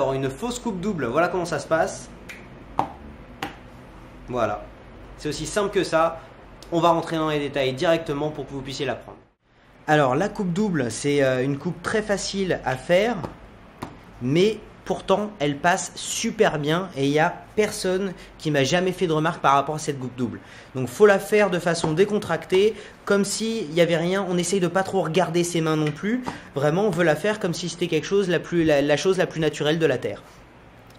Alors une fausse coupe double, voilà comment ça se passe. Voilà, c'est aussi simple que ça. On va rentrer dans les détails directement pour que vous puissiez l'apprendre. Alors la coupe double, c'est une coupe très facile à faire, mais pourtant elle passe super bien et il n'y a personne qui m'a jamais fait de remarque par rapport à cette coupe double. Donc faut la faire de façon décontractée, comme s'il n'y avait rien. On essaye de pas trop regarder ses mains non plus. Vraiment on veut la faire comme si c'était quelque chose la chose la plus naturelle de la terre.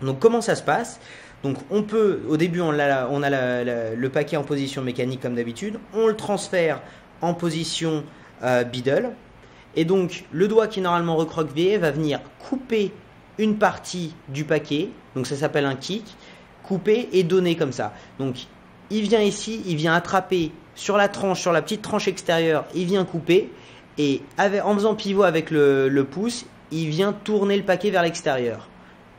Donc comment ça se passe? Donc on peut, au début on a le paquet en position mécanique comme d'habitude, on le transfère en position biddle, et donc le doigt qui est normalement recroquevillé va venir couper une partie du paquet, donc ça s'appelle un kick, couper et donner comme ça. Donc il vient ici, il vient attraper sur la tranche, sur la petite tranche extérieure, il vient couper, et en faisant pivot avec le pouce, il vient tourner le paquet vers l'extérieur.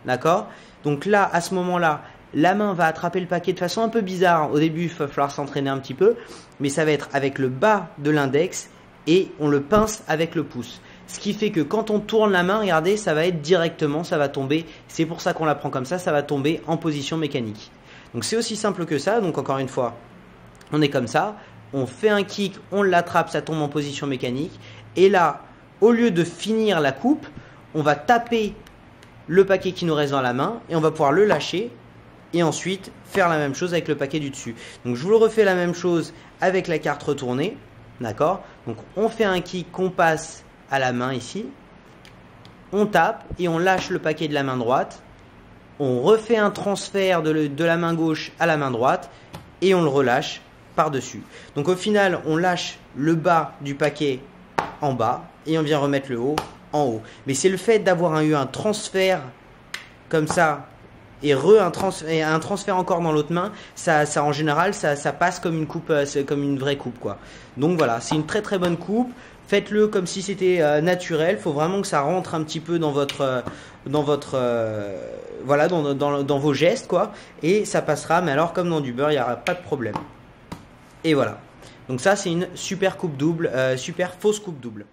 D'accord? Donc là, à ce moment-là, la main va attraper le paquet de façon un peu bizarre. Au début, il va falloir s'entraîner un petit peu, mais ça va être avec le bas de l'index et on le pince avec le pouce. Ce qui fait que quand on tourne la main, regardez, ça va être directement, ça va tomber. C'est pour ça qu'on la prend comme ça va tomber en position mécanique. Donc c'est aussi simple que ça. Donc encore une fois, on est comme ça, on fait un kick, on l'attrape, ça tombe en position mécanique. Et là, au lieu de finir la coupe, on va taper le paquet qui nous reste dans la main et on va pouvoir le lâcher et ensuite faire la même chose avec le paquet du dessus. Donc je vous le refais la même chose avec la carte retournée, d'accord? Donc on fait un kick qu'on passe à la main ici, on tape et on lâche le paquet de la main droite, on refait un transfert de la main gauche à la main droite et on le relâche par-dessus. Donc au final on lâche le bas du paquet en bas et on vient remettre le haut en haut. Mais c'est le fait d'avoir eu un transfert comme ça et un transfert encore dans l'autre main, ça en général ça passe comme une coupe, comme une vraie coupe quoi. Donc voilà, c'est une très très bonne coupe. Faites-le comme si c'était naturel. Il faut vraiment que ça rentre un petit peu dans voilà, dans vos gestes quoi, et ça passera. Mais alors comme dans du beurre, il n'y aura pas de problème. Et voilà. Donc ça c'est une super coupe double, super fausse coupe double.